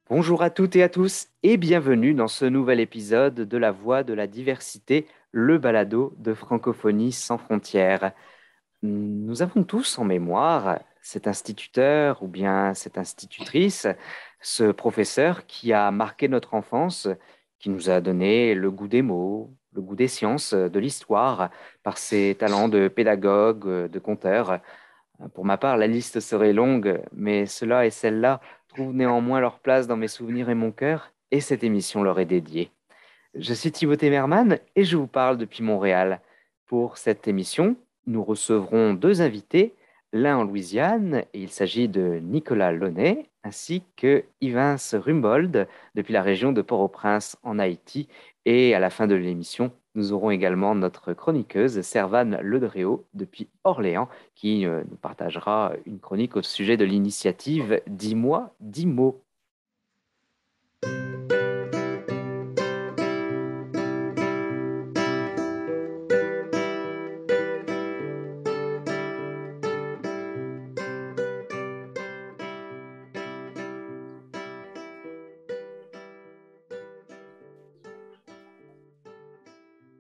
Bonjour à toutes et à tous et bienvenue dans ce nouvel épisode de La Voix de la Diversité, le balado de Francophonie sans frontières. Nous avons tous en mémoire cet instituteur ou bien cette institutrice, ce professeur qui a marqué notre enfance, qui nous a donné le goût des mots, le goût des sciences, de l'histoire, par ses talents de pédagogue, de conteur. Pour ma part, la liste serait longue, mais cela et celle-là trouvent néanmoins leur place dans mes souvenirs et mon cœur, et cette émission leur est dédiée. Je suis Timothée Merman et je vous parle depuis Montréal. Pour cette émission, nous recevrons deux invités, l'un en Louisiane, et il s'agit de Nicolas Launay, ainsi que Yvains Rumbold, depuis la région de Port-au-Prince en Haïti. Et à la fin de l'émission, nous aurons également notre chroniqueuse Servane Ledréau depuis Orléans, qui nous partagera une chronique au sujet de l'initiative 10 mois, 10 mots.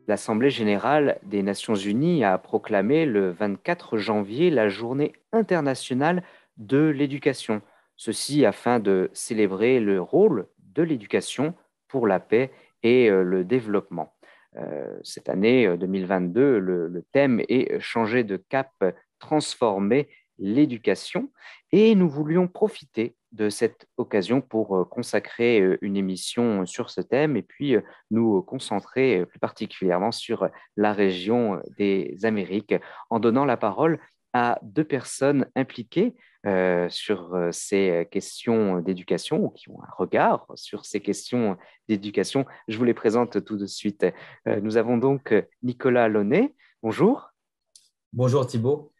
L'Assemblée générale des Nations unies a proclamé le 24 janvier la Journée internationale de l'éducation. Ceci afin de célébrer le rôle de l'éducation pour la paix et le développement. Cette année 2022, le thème est changer de cap, transformer l'éducation. Et nous voulions profiter de cette occasion pour consacrer une émission sur ce thème et puis nous concentrer plus particulièrement sur la région des Amériques en donnant la parole à deux personnes impliquées sur ces questions d'éducation ou qui ont un regard sur ces questions d'éducation. Je vous les présente tout de suite. Nous avons donc Nicolas Launay. Bonjour. Bonjour Thibault.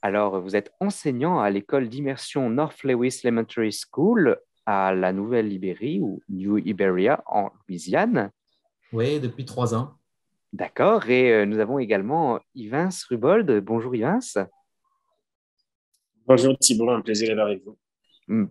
Alors, vous êtes enseignant à l'école d'immersion North Lewis Elementary School à la Nouvelle-Libérie ou New Iberia en Louisiane. Oui, depuis 3 ans. D'accord. Et nous avons également Yvains Rubold. Bonjour Yvains. Bonjour Thibault, un plaisir d'être avec vous.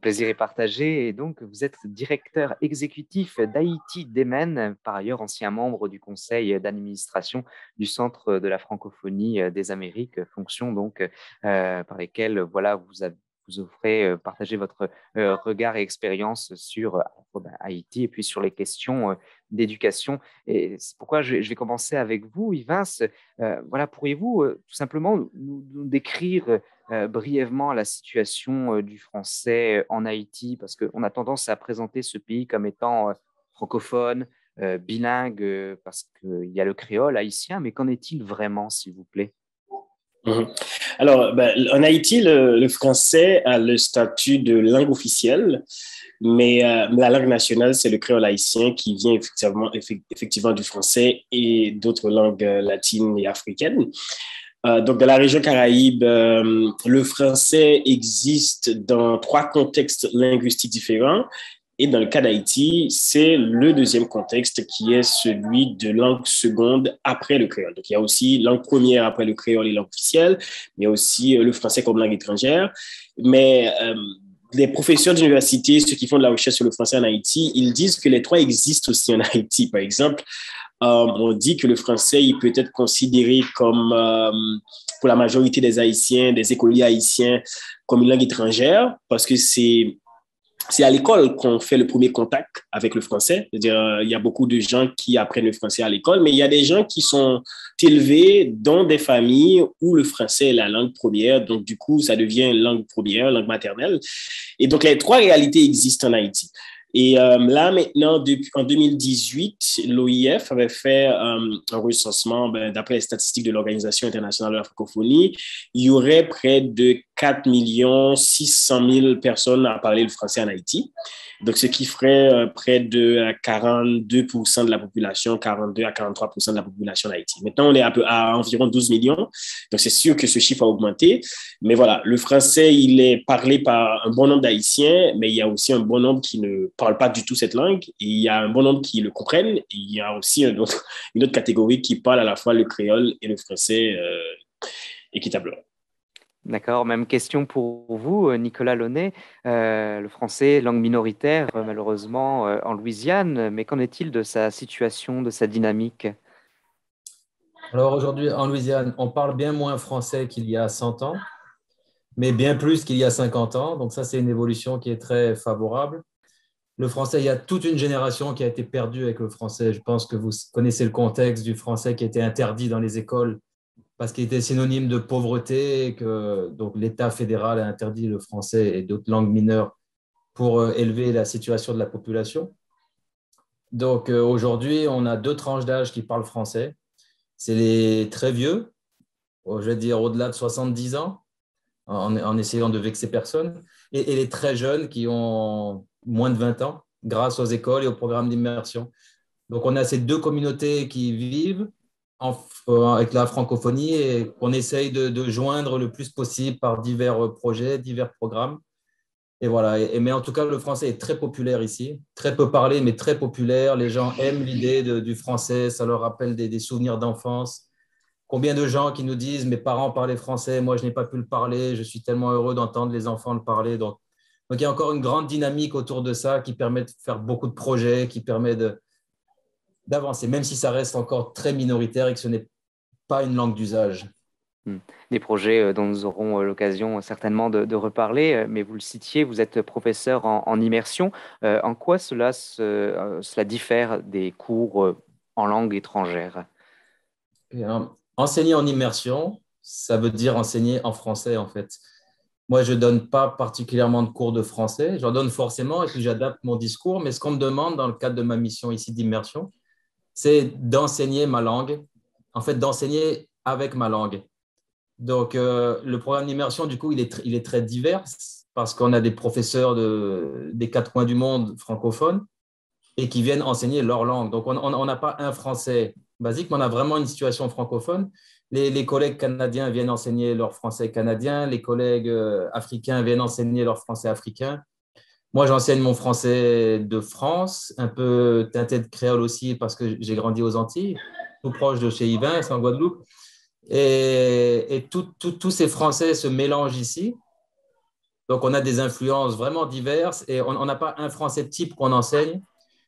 Plaisir est partagé. Et donc, vous êtes directeur exécutif d'Haïti Demen, par ailleurs ancien membre du conseil d'administration du Centre de la francophonie des Amériques, fonction donc par lesquelles voilà, vous offrez partager votre regard et expérience sur Haïti et puis sur les questions d'éducation. Et c'est pourquoi je vais commencer avec vous, Yvains. Voilà, pourriez-vous tout simplement nous décrire brièvement la situation du français en Haïti, parce qu'on a tendance à présenter ce pays comme étant francophone, bilingue, parce qu'il y a le créole haïtien, mais qu'en est-il vraiment, s'il vous plaît? Alors, en Haïti, le français a le statut de langue officielle, mais la langue nationale, c'est le créole haïtien qui vient effectivement du français et d'autres langues latines et africaines. Donc, dans la région Caraïbe, le français existe dans 3 contextes linguistiques différents. Et dans le cas d'Haïti, c'est le deuxième contexte qui est celui de langue seconde après le créole. Donc, il y a aussi langue première après le créole et langue officielle, mais aussi le français comme langue étrangère. Mais les professeurs d'université, ceux qui font de la recherche sur le français en Haïti, ils disent que les 3 existent aussi en Haïti. Par exemple, on dit que le français, il peut être considéré comme, pour la majorité des Haïtiens, des écoliers haïtiens, comme une langue étrangère parce que c'est à l'école qu'on fait le premier contact avec le français. C'est-à-dire, il y a beaucoup de gens qui apprennent le français à l'école, mais il y a des gens qui sont élevés dans des familles où le français est la langue première. Donc, du coup, ça devient langue première, langue maternelle. Et donc, les 3 réalités existent en Haïti. Et là, maintenant, en 2018, l'OIF avait fait un recensement, d'après les statistiques de l'Organisation internationale de la francophonie, il y aurait près de 4 600 000 personnes à parler le français en Haïti. Donc, ce qui ferait près de 42% de la population, 42 à 43% de la population d'Haïti. Maintenant, on est à environ 12 millions. Donc, c'est sûr que ce chiffre a augmenté. Mais voilà, le français, il est parlé par un bon nombre d'Haïtiens, mais il y a aussi un bon nombre qui ne parlent pas du tout cette langue. Et il y a un bon nombre qui le comprennent. Et il y a aussi une autre catégorie qui parle à la fois le créole et le français équitablement. D'accord, même question pour vous, Nicolas Launay. Le français, langue minoritaire, malheureusement, en Louisiane, mais qu'en est-il de sa situation, de sa dynamique? Alors aujourd'hui, en Louisiane, on parle bien moins français qu'il y a 100 ans, mais bien plus qu'il y a 50 ans. Donc ça, c'est une évolution qui est très favorable. Le français, il y a toute une génération qui a été perdue avec le français. Je pense que vous connaissez le contexte du français qui était interdit dans les écoles parce qu'il était synonyme de pauvreté et que donc l'État fédéral a interdit le français et d'autres langues mineures pour élever la situation de la population. Donc aujourd'hui, on a deux tranches d'âge qui parlent français. C'est les très vieux, je vais dire au-delà de 70 ans, en essayant de vexer personne, et les très jeunes qui ont moins de 20 ans, grâce aux écoles et aux programmes d'immersion. Donc on a ces deux communautés qui vivent avec la francophonie et qu'on essaye de joindre le plus possible par divers projets, divers programmes. Et voilà. Mais en tout cas, le français est très populaire ici, très peu parlé, mais très populaire. Les gens aiment l'idée du français, ça leur rappelle des souvenirs d'enfance. Combien de gens qui nous disent, mes parents parlaient français, moi je n'ai pas pu le parler, je suis tellement heureux d'entendre les enfants le parler. Donc il y a encore une grande dynamique autour de ça qui permet de faire beaucoup de projets, qui permet d'avancer, même si ça reste encore très minoritaire et que ce n'est pas une langue d'usage. Des projets dont nous aurons l'occasion certainement de reparler, mais vous le citiez, vous êtes professeur en immersion. En quoi cela diffère des cours en langue étrangère? Et, enseigner en immersion, ça veut dire enseigner en français en fait. Moi, je ne donne pas particulièrement de cours de français. J'en donne forcément et puis j'adapte mon discours. Mais ce qu'on me demande dans le cadre de ma mission ici d'immersion, c'est d'enseigner ma langue, en fait, d'enseigner avec ma langue. Donc, le programme d'immersion, du coup, il est très divers parce qu'on a des professeurs des quatre coins du monde francophones et qui viennent enseigner leur langue. Donc, on n'a pas un français basique, mais on a vraiment une situation francophone. Les collègues canadiens viennent enseigner leur français canadien, les collègues africains viennent enseigner leur français africain. Moi, j'enseigne mon français de France, un peu teinté de créole aussi parce que j'ai grandi aux Antilles, tout proche de chez Yvain, c'est en Guadeloupe. Et tous ces Français se mélangent ici. Donc, on a des influences vraiment diverses et on n'a pas un français type qu'on enseigne.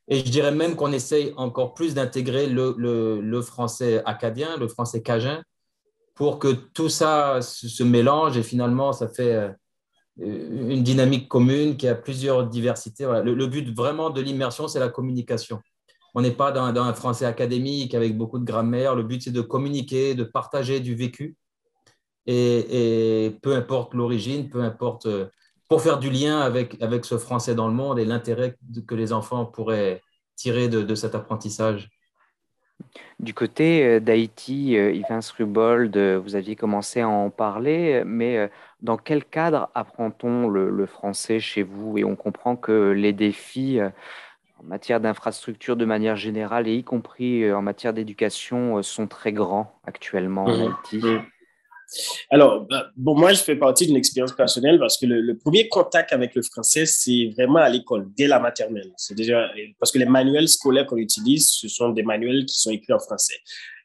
Et je dirais même qu'on essaye encore plus d'intégrer le français acadien, le français cajun, pour que tout ça se mélange et finalement, ça fait une dynamique commune qui a plusieurs diversités. Voilà. Le but vraiment de l'immersion, c'est la communication. On n'est pas dans un français académique avec beaucoup de grammaire. Le but, c'est de communiquer, de partager du vécu. Et peu importe l'origine, peu importe, pour faire du lien avec ce français dans le monde et l'intérêt que les enfants pourraient tirer de cet apprentissage. Du côté d'Haïti, Yvain Srubold, vous aviez commencé à en parler, mais dans quel cadre apprend-on le français chez vous? Et on comprend que les défis en matière d'infrastructure de manière générale, et y compris en matière d'éducation, sont très grands actuellement en Haïti. Alors, bon, moi, je fais partie d'une expérience personnelle parce que le premier contact avec le français, c'est vraiment à l'école, dès la maternelle. C'est déjà, parce que les manuels scolaires qu'on utilise, ce sont des manuels qui sont écrits en français.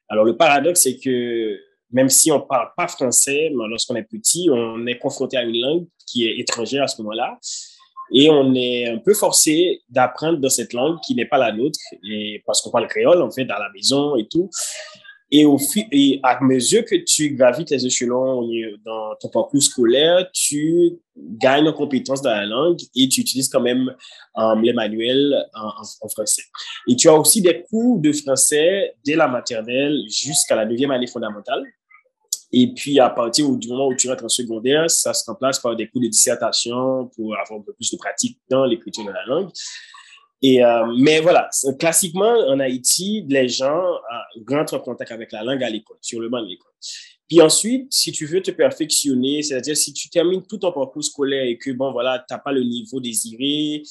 Alors, le paradoxe, c'est que même si on ne parle pas français, lorsqu'on est petit, on est confronté à une langue qui est étrangère à ce moment-là. Et on est un peu forcé d'apprendre dans cette langue qui n'est pas la nôtre, et parce qu'on parle créole, en fait, à la maison et tout. Et à mesure que tu gravites les échelons dans ton parcours scolaire, tu gagnes en compétences dans la langue et tu utilises quand même les manuels en français. Et tu as aussi des cours de français dès la maternelle jusqu'à la 9e année fondamentale. Et puis, à partir du moment où tu rentres en secondaire, ça se remplace par des cours de dissertation pour avoir un peu plus de pratique dans l'écriture de la langue. Mais voilà, classiquement, en Haïti, les gens rentrent en contact avec la langue à l'école, sur le banc de l'école. Puis ensuite, si tu veux te perfectionner, c'est-à-dire si tu termines tout ton parcours scolaire et que, bon, voilà, tu n'as pas le niveau désiré,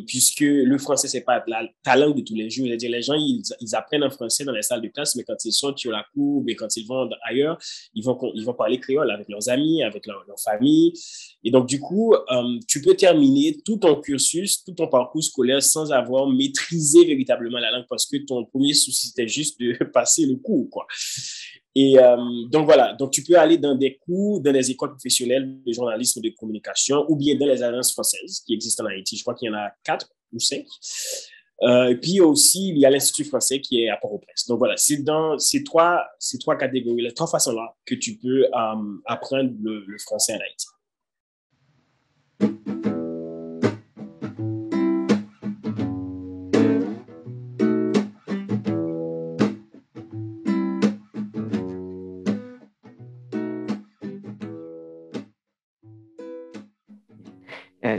puisque le français, c'est pas ta langue de tous les jours. C'est-à-dire, les gens, ils apprennent en français dans les salles de classe, mais quand ils sont sur la cour, mais quand ils vont ailleurs, ils vont parler créole avec leurs amis, avec leur famille. Et donc, du coup, tu peux terminer tout ton cursus, tout ton parcours scolaire sans avoir maîtrisé véritablement la langue parce que ton premier souci, c'était juste de passer le cours, quoi. Et donc voilà, donc tu peux aller dans des cours, dans des écoles professionnelles de journalisme et de communication ou bien dans les agences françaises qui existent en Haïti. Je crois qu'il y en a 4 ou 5. Et puis aussi, il y a l'Institut français qui est à Port-au-Prince. Donc voilà, c'est dans ces trois catégories, les 3 façons-là que tu peux apprendre le français en Haïti.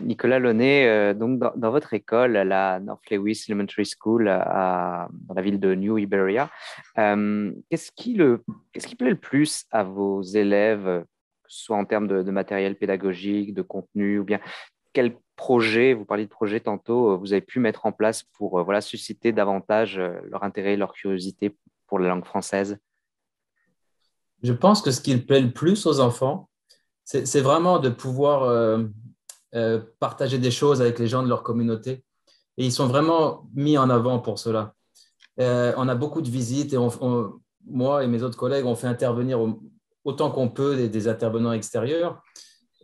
Nicolas Launay, donc dans votre école, la North Lewis Elementary School dans la ville de New Iberia, qu'est-ce qui plaît le plus à vos élèves, que ce soit en termes de matériel pédagogique, de contenu, ou bien quel projet, vous parliez de projet tantôt, vous avez pu mettre en place pour voilà, susciter davantage leur intérêt, leur curiosité pour la langue française? Je pense que ce qui plaît le plus aux enfants, c'est vraiment de pouvoir partager des choses avec les gens de leur communauté. Et ils sont vraiment mis en avant pour cela. On a beaucoup de visites et moi et mes autres collègues, on fait intervenir autant qu'on peut des intervenants extérieurs.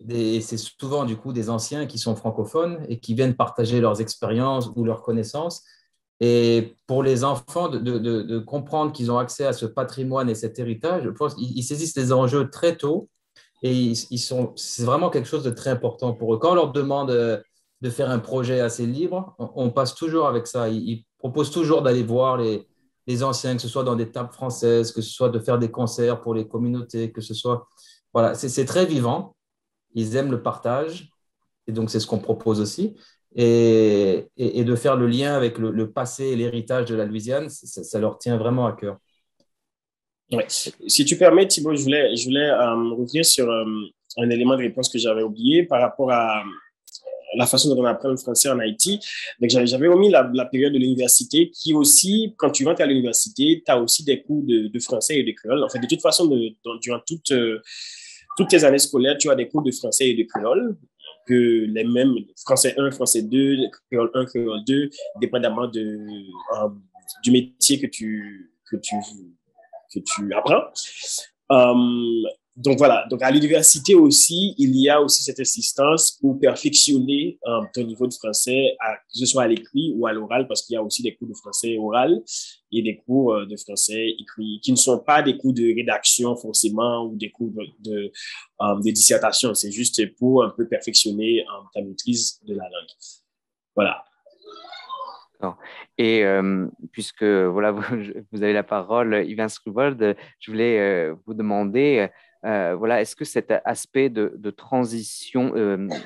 Et c'est souvent du coup des anciens qui sont francophones et qui viennent partager leurs expériences ou leurs connaissances. Et pour les enfants, de comprendre qu'ils ont accès à ce patrimoine et cet héritage, je pense qu'ils saisissent les enjeux très tôt et c'est vraiment quelque chose de très important pour eux. Quand on leur demande de faire un projet assez libre, on passe toujours avec ça. Ils proposent toujours d'aller voir les anciens, que ce soit dans des tables françaises, que ce soit de faire des concerts pour les communautés, que ce soit… Voilà, c'est très vivant. Ils aiment le partage et donc c'est ce qu'on propose aussi. Et de faire le lien avec le passé et l'héritage de la Louisiane, ça leur tient vraiment à cœur. Ouais. Si tu permets, Thibaut, je voulais revenir sur un élément de réponse que j'avais oublié par rapport à la façon dont on apprend le français en Haïti. Donc, j'avais omis la période de l'université qui aussi, quand tu rentres à l'université, tu as aussi des cours de français et de créole. En fait, de toute façon, durant toutes tes années scolaires, tu as des cours de français et de créole, que les mêmes français 1, français 2, créole 1, créole 2, dépendamment du métier que tu apprends. Donc voilà, donc à l'université aussi, il y a aussi cette assistance pour perfectionner ton niveau de français, que ce soit à l'écrit ou à l'oral, parce qu'il y a aussi des cours de français oral et des cours de français écrit, qui ne sont pas des cours de rédaction forcément ou des cours de dissertation. C'est juste pour un peu perfectionner ta maîtrise de la langue. Voilà. Et puisque voilà, vous avez la parole, Yvan Struvold, je voulais vous demander, voilà, est-ce que cet aspect de transition,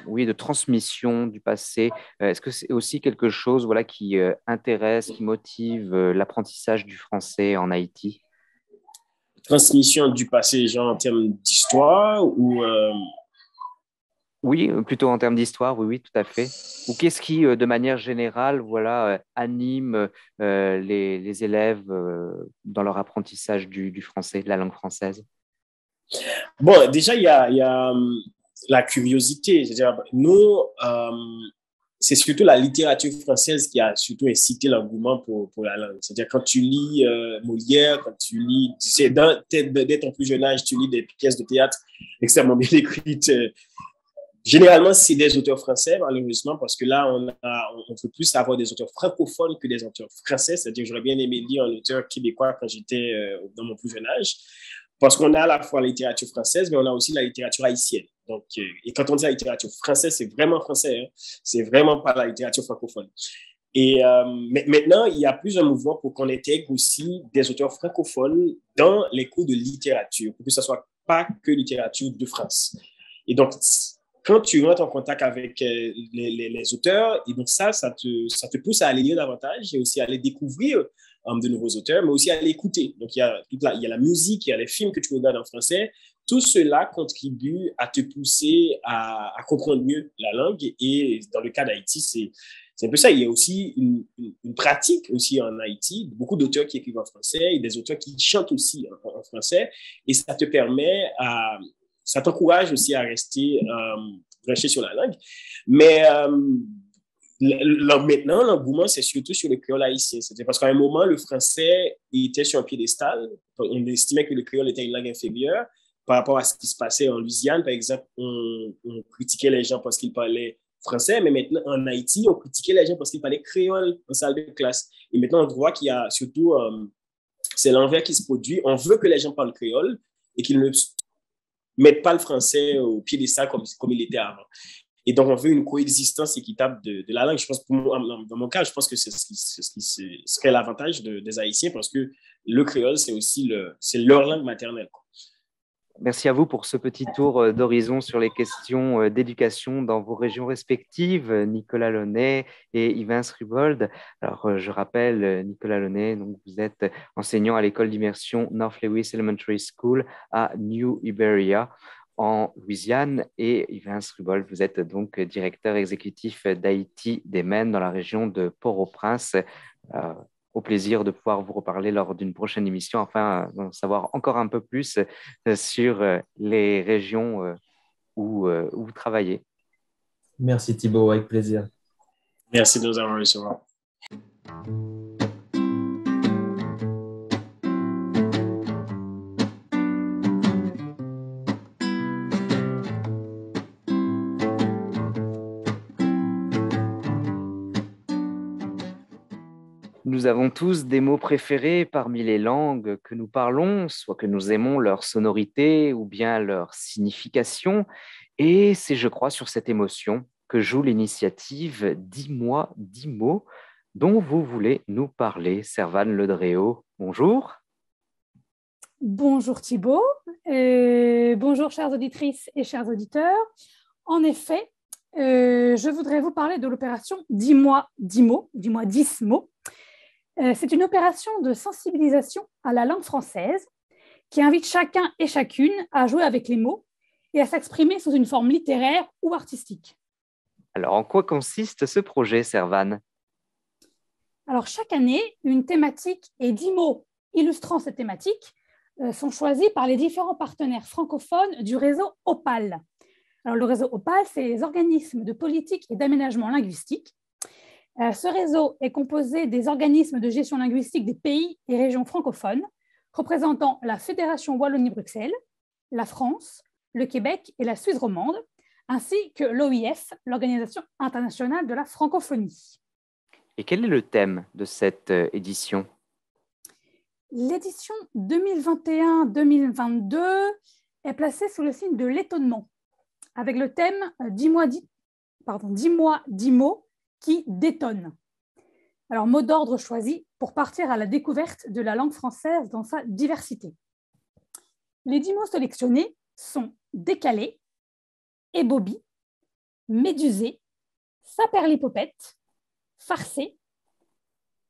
oui, de transmission du passé, est-ce que c'est aussi quelque chose voilà, qui intéresse, qui motive l'apprentissage du français en Haïti? Transmission du passé, genre en termes d'histoire ou… Oui, plutôt en termes d'histoire, oui, oui, tout à fait. Ou qu'est-ce qui, de manière générale, voilà, anime les élèves dans leur apprentissage du français, de la langue française? Bon, déjà, il y a la curiosité. C'est-à-dire, nous, c'est surtout la littérature française qui a surtout incité l'engouement pour la langue. C'est-à-dire, quand tu lis Molière, quand tu lis, tu sais, dès ton plus jeune âge, tu lis des pièces de théâtre extrêmement bien écrites. Généralement, c'est des auteurs français, malheureusement, parce que là, on peut plus avoir des auteurs francophones que des auteurs français. C'est-à-dire, j'aurais bien aimé lire un auteur québécois quand j'étais dans mon plus jeune âge. Parce qu'on a à la fois la littérature française, mais on a aussi la littérature haïtienne. Donc, et quand on dit la littérature française, c'est vraiment français. Hein? C'est vraiment pas la littérature francophone. Et mais maintenant, il y a plus un mouvement pour qu'on intègre aussi des auteurs francophones dans les cours de littérature, pour que ce soit pas que littérature de France. Et donc, quand tu rentres en contact avec les auteurs, et donc ça te pousse à aller lire davantage et aussi à aller découvrir de nouveaux auteurs, mais aussi à aller écouter. Donc, il y a la musique, il y a les films que tu regardes en français. Tout cela contribue à te pousser à comprendre mieux la langue. Et dans le cas d'Haïti, c'est un peu ça. Il y a aussi une pratique aussi en Haïti, beaucoup d'auteurs qui écrivent en français et des auteurs qui chantent aussi en français. Et ça te permet ça t'encourage aussi à rester branché sur la langue. Mais maintenant, l'engouement, c'est surtout sur le créole haïtien. C'était parce qu'à un moment, le français était sur un piédestal. On estimait que le créole était une langue inférieure par rapport à ce qui se passait en Louisiane. Par exemple, on critiquait les gens parce qu'ils parlaient français, mais maintenant, en Haïti, on critiquait les gens parce qu'ils parlaient créole en salle de classe. Et maintenant, on voit qu'il y a surtout, c'est l'envers qui se produit. On veut que les gens parlent créole et qu'ils ne mettent pas le français au piédestal comme il était avant. Et donc, on veut une coexistence équitable de la langue. Je pense, dans mon cas, je pense que c'est ce qui serait l'avantage des Haïtiens parce que le créole, c'est leur langue maternelle. Merci à vous pour ce petit tour d'horizon sur les questions d'éducation dans vos régions respectives, Nicolas Launay et Yvain Srubold. Alors, je rappelle, Nicolas Launay, donc vous êtes enseignant à l'école d'immersion North Lewis Elementary School à New Iberia en Louisiane, et Yvain Srubold, vous êtes donc directeur exécutif d'Haïti Démène dans la région de Port-au-Prince. Au plaisir de pouvoir vous reparler lors d'une prochaine émission, afin d'en savoir encore un peu plus sur les régions où vous travaillez. Merci Thibaut, avec plaisir. Merci de nous avoir reçus. Nous avons tous des mots préférés parmi les langues que nous parlons, soit que nous aimons leur sonorité ou bien leur signification. Et c'est, je crois, sur cette émotion que joue l'initiative « Dis-moi 10 mots » dont vous voulez nous parler. Servane Ledréau, bonjour. Bonjour Thibaut, bonjour chères auditrices et chers auditeurs. En effet, je voudrais vous parler de l'opération « Dis-moi 10 mots », « Dis-moi 10 mots ». C'est une opération de sensibilisation à la langue française qui invite chacun et chacune à jouer avec les mots et à s'exprimer sous une forme littéraire ou artistique. Alors, en quoi consiste ce projet, Servane ? Alors, chaque année, une thématique et 10 mots illustrant cette thématique sont choisis par les différents partenaires francophones du réseau OPAL. Alors, le réseau OPAL, c'est les organismes de politique et d'aménagement linguistique. Ce réseau est composé des organismes de gestion linguistique des pays et régions francophones, représentant la Fédération Wallonie-Bruxelles, la France, le Québec et la Suisse romande, ainsi que l'OIF, l'Organisation internationale de la francophonie. Et quel est le thème de cette édition ? L'édition 2021-2022 est placée sous le signe de l'étonnement, avec le thème « Dis-moi 10 mots » qui détonne. Alors, mot d'ordre choisi pour partir à la découverte de la langue française dans sa diversité. Les 10 mots sélectionnés sont décalé, ébobie, médusé, saperlipopette, farcé,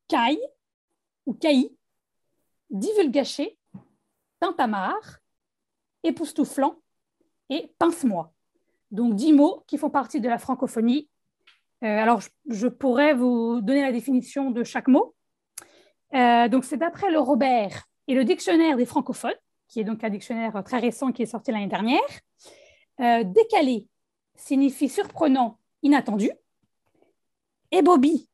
caille ou caillis, divulgaché, tintamarre, époustouflant et pince-moi. Donc 10 mots qui font partie de la francophonie. Alors, je pourrais vous donner la définition de chaque mot. Donc, c'est d'après le Robert et le dictionnaire des francophones, qui est donc un dictionnaire très récent qui est sorti l'année dernière. Décalé signifie surprenant, inattendu. Ébobie,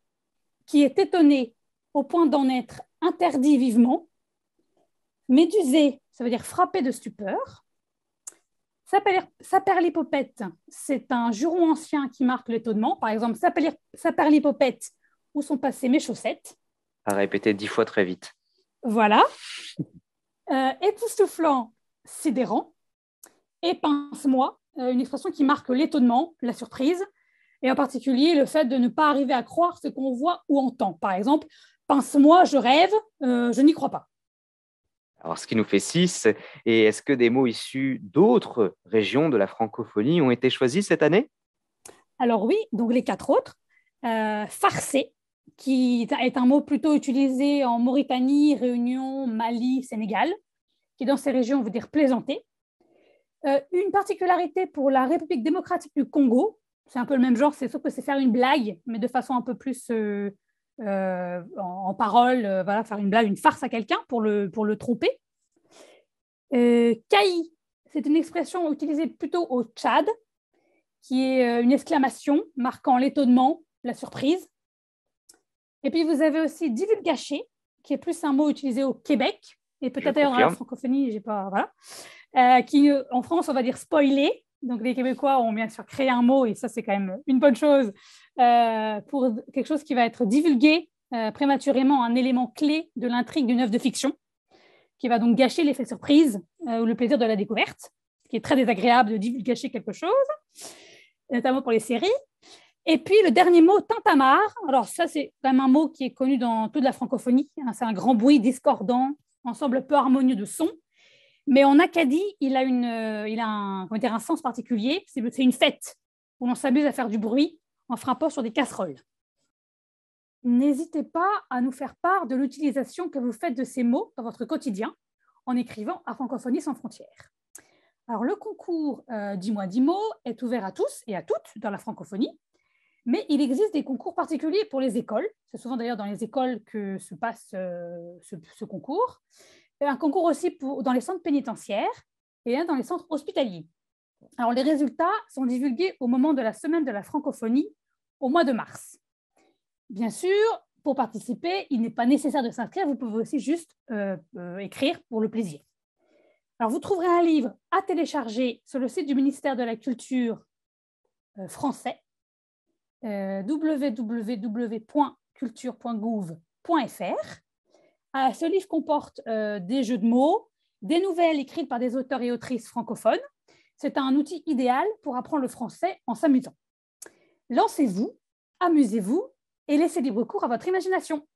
qui est étonné au point d'en être interdit vivement. Médusé, ça veut dire frappé de stupeur. Saperlipopette, c'est un juron ancien qui marque l'étonnement. Par exemple, saperlipopette, où sont passées mes chaussettes. À répéter 10 fois très vite. Voilà. Époustouflant, sidérant. Et pince-moi, une expression qui marque l'étonnement, la surprise, et en particulier le fait de ne pas arriver à croire ce qu'on voit ou entend. Par exemple, pince-moi, je rêve, je n'y crois pas. Alors, ce qui nous fait 6. Et est-ce que des mots issus d'autres régions de la francophonie ont été choisis cette année? Alors oui, donc les 4 autres. Farcé, qui est un mot plutôt utilisé en Mauritanie, Réunion, Mali, Sénégal, qui dans ces régions veut dire plaisanter. Une particularité pour la République démocratique du Congo, c'est un peu le même genre, c'est sauf que c'est faire une blague, mais de façon un peu plus en parole, voilà, faire une blague, une farce à quelqu'un pour le tromper. Caï, c'est une expression utilisée plutôt au Tchad, qui est une exclamation marquant l'étonnement, la surprise. Et puis vous avez aussi divulgacher, qui est plus un mot utilisé au Québec, et peut-être d'ailleurs dans la francophonie, j'ai pas, voilà. Qui en France, on va dire spoiler. Donc les Québécois ont bien sûr créé un mot, et ça c'est quand même une bonne chose, pour quelque chose qui va être divulgué prématurément, un élément clé de l'intrigue d'une œuvre de fiction, qui va donc gâcher l'effet surprise ou le plaisir de la découverte, ce qui est très désagréable de divulgacher quelque chose, notamment pour les séries. Et puis le dernier mot, tintamarre. Alors ça c'est quand même un mot qui est connu dans toute la francophonie, hein, c'est un grand bruit discordant, ensemble peu harmonieux de sons. Mais en Acadie, il a un sens particulier. C'est une fête où l'on s'amuse à faire du bruit en frappant sur des casseroles. N'hésitez pas à nous faire part de l'utilisation que vous faites de ces mots dans votre quotidien en écrivant à Francophonie sans frontières. Alors, le concours Dis-moi 10 mots est ouvert à tous et à toutes dans la francophonie, mais il existe des concours particuliers pour les écoles. C'est souvent d'ailleurs dans les écoles que se passe ce concours. Un concours aussi dans les centres pénitentiaires et dans les centres hospitaliers. Alors, les résultats sont divulgués au moment de la semaine de la francophonie au mois de mars. Bien sûr, pour participer, il n'est pas nécessaire de s'inscrire, vous pouvez aussi juste écrire pour le plaisir. Alors, vous trouverez un livre à télécharger sur le site du ministère de la Culture français, www.culture.gouv.fr. Ce livre comporte des jeux de mots, des nouvelles écrites par des auteurs et autrices francophones. C'est un outil idéal pour apprendre le français en s'amusant. Lancez-vous, amusez-vous et laissez libre cours à votre imagination.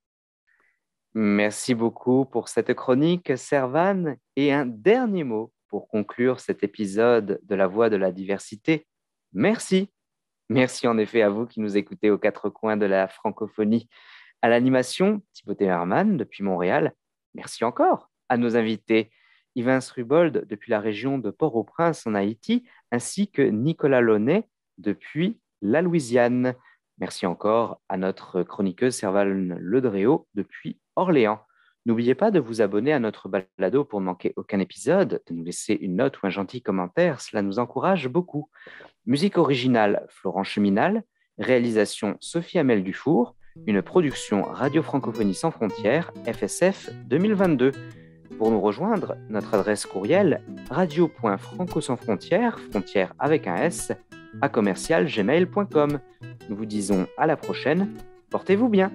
Merci beaucoup pour cette chronique, Servane. Et un dernier mot pour conclure cet épisode de La Voix de la Diversité. Merci. Merci en effet à vous qui nous écoutez aux 4 coins de la francophonie. À l'animation, Timothée Herman depuis Montréal. Merci encore à nos invités, Yvain Rubold depuis la région de Port-au-Prince en Haïti, ainsi que Nicolas Launay depuis la Louisiane. Merci encore à notre chroniqueuse Servane Ledréau depuis Orléans. N'oubliez pas de vous abonner à notre balado pour ne manquer aucun épisode, de nous laisser une note ou un gentil commentaire, cela nous encourage beaucoup. Musique originale Florent Cheminal, réalisation Sophie Amel Dufour, une production Radio Francophonie sans frontières, FSF 2022. Pour nous rejoindre, notre adresse courriel radio.franco-sans-frontières, frontières avec un S, @gmail.com. Nous vous disons à la prochaine, portez-vous bien.